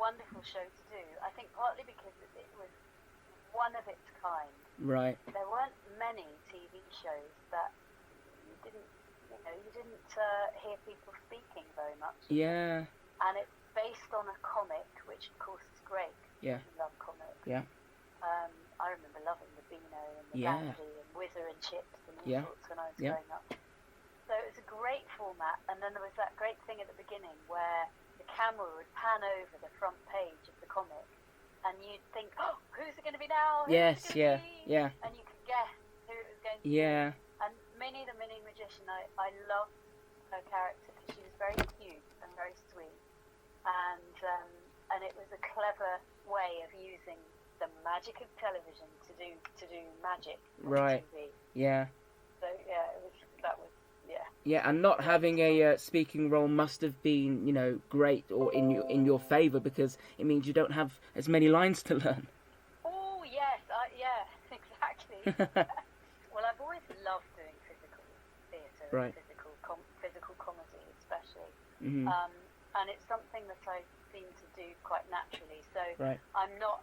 wonderful show to do. I think partly because it was one of its kind. Right. There weren't many TV shows that you didn't hear people speaking very much. Yeah. And it's based on a comic, which of course is great. Yeah. I love comics. Yeah. I remember loving the Beano and the Yeah. Dandy and Whizzer and Chips and all Yeah. sorts when I was Yeah. growing up. So it was a great format, and then there was that great thing at the beginning where the camera would pan over the front page of the comic, and you'd think, oh, who's it going to be now? Who's Yes, it gonna be? yeah. And you could guess who it was going to Yeah. be. And Minnie the Mini Magician, I loved her character because she was very cute and very sweet, and it was a clever way of using the magic of television to do magic on Right. TV. Yeah. So yeah, that was. Yeah, and not having a speaking role must have been, great or in your favour, because it means you don't have as many lines to learn. Oh yes, yeah, exactly. Well, I've always loved doing physical theatre, Right. physical comedy, especially, Mm-hmm. and it's something that I seem to do quite naturally. So Right. I'm not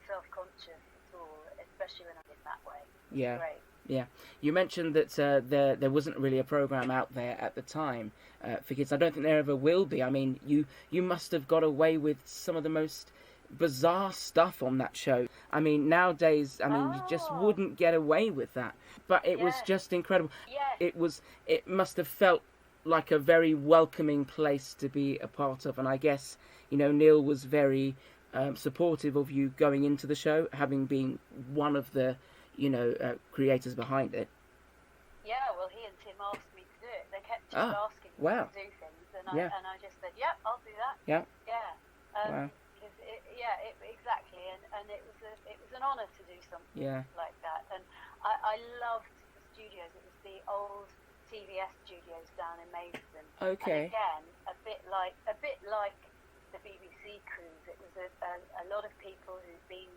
self-conscious at all, especially when I'm in that way. It's Yeah. great. Yeah, you mentioned that there wasn't really a program out there at the time for kids. I don't think there ever will be. I mean, you must have got away with some of the most bizarre stuff on that show. I mean, nowadays, you just wouldn't get away with that. But it was just incredible. Yes. It must have felt like a very welcoming place to be a part of. And I guess, Neil was very supportive of you going into the show, having been one of the creators behind it. Yeah, well, he and Tim asked me to do it. They kept just asking me wow. to do things, and I just said, "Yeah, I'll do that." Yeah. Yeah. Wow. Exactly, and it was an honour to do something like that. And I loved the studios. It was the old TVS studios down in Maidstone. Okay. And again, a bit like the BBC cruise. It was a lot of people who'd been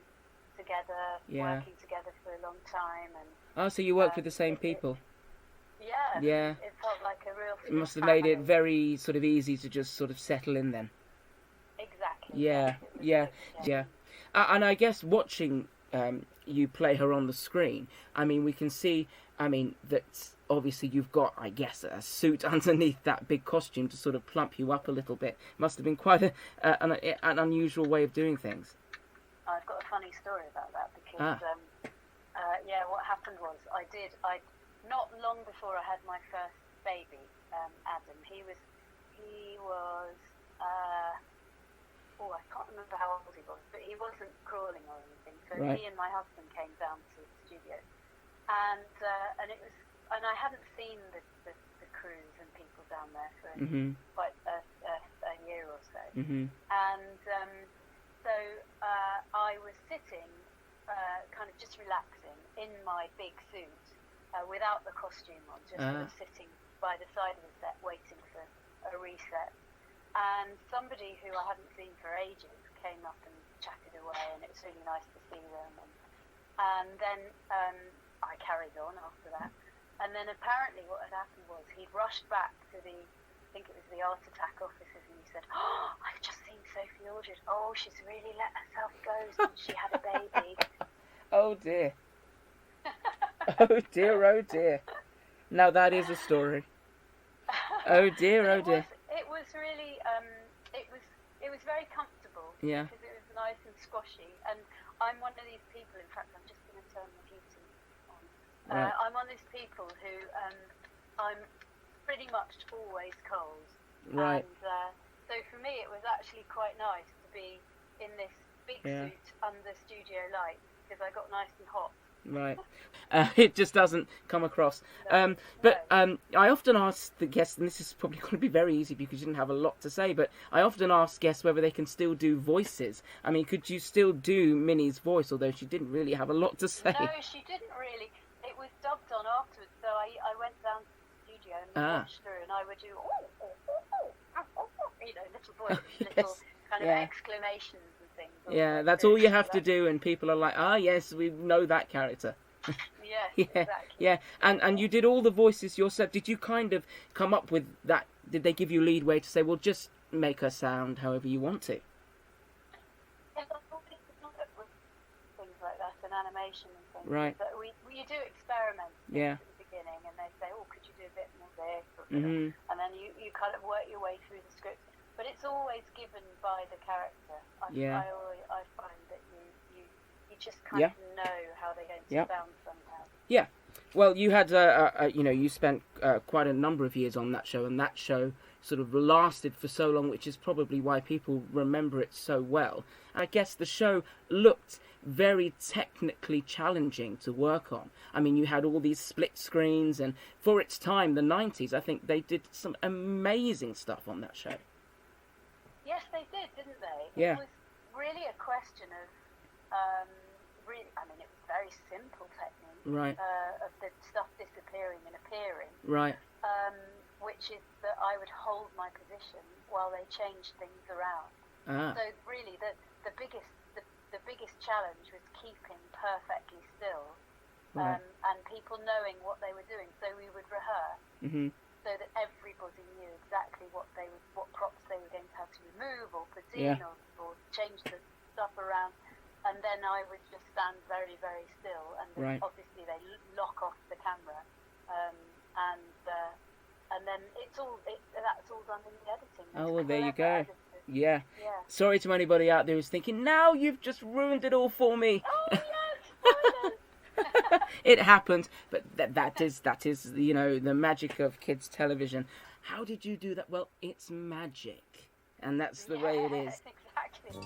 together, working together for a long time, and So you worked with the same people. Yeah. It felt like a real. It must have made it very sort of easy to just sort of settle in then. Exactly. Yeah. And I guess watching you play her on the screen, we can see, that obviously you've got, I guess, a suit underneath that big costume to sort of plump you up a little bit. Must have been quite an unusual way of doing things. I've got a funny story about that because, what happened was I not long before I had my first baby, Adam. He was, I can't remember how old he was, but he wasn't crawling or anything. So he and my husband came down to the studio, and I hadn't seen the cruise and people down there for quite a year or so, and so I was sitting, kind of just relaxing in my big suit, without the costume on, just sort of sitting by the side of the set, waiting for a reset. And somebody who I hadn't seen for ages came up and chatted away, and it was really nice to see them. And then I carried on after that. And then apparently what had happened was he'd rushed back to I think it was the Art Attack offices, and he said, "Oh, I've just seen Sophie Aldred. Oh, she's really let herself go since she had a baby." Oh dear. Oh dear. Now that is a story. Oh dear. It was really, it was very comfortable. Yeah. Because it was nice and squashy, and I'm one of these people. In fact, I'm just going to turn the heating on. Right. I'm one of these people who I'm pretty much always cold. Right. And so for me, it was actually quite nice to be in this big suit under studio lights because I got nice and hot. Right. It just doesn't come across. I often ask the guests, and this is probably going to be very easy because you didn't have a lot to say, but I often ask guests whether they can still do voices. Could you still do Minnie's voice, although she didn't really have a lot to say? No, she didn't really. It was dubbed on afterwards, so I went down to the studio and watched her, and I would do, little voices, little kind of exclamations. Yeah, that's all you have to do, and people are like, yes, we know that character. Yes, exactly. Yeah, and you did all the voices yourself. Did you kind of come up with that? Did they give you leadway to say, well, just make her sound however you want to? and animation and things. Right. But you do experiment Yeah. at the beginning, and they say, oh, could you do a bit more this? Or Mm-hmm. and then you kind of work your way through the script. But it's always given by the character. I find that you just kind of know how they're going to sound somehow. Yeah. Well, you had, you spent quite a number of years on that show, and that show sort of lasted for so long, which is probably why people remember it so well. I guess the show looked very technically challenging to work on. I mean, you had all these split screens, and for its time, the 90s, I think they did some amazing stuff on that show. Yes, they did, didn't they? Yeah. It was really a question of, it was very simple technique. Right. Of the stuff disappearing and appearing. Right. Which is that I would hold my position while they changed things around. Ah. So really, the biggest challenge was keeping perfectly still, Right. and people knowing what they were doing. So we would rehearse, Mm-hmm. so that everybody knew exactly what props they were going to have to remove or put Yeah. in or change the stuff around. And then I would just stand very, very still, and Right. obviously they lock off the camera, and then that's all done in the editing. Oh, well, there you Clever go. editing. Yeah. Yeah. Sorry to anybody out there who's thinking, now you've just ruined it all for me. Oh yes, spoilers. It happened, but that is the magic of kids television. How did you do that? Well, it's magic, and that's the way it is. Exactly.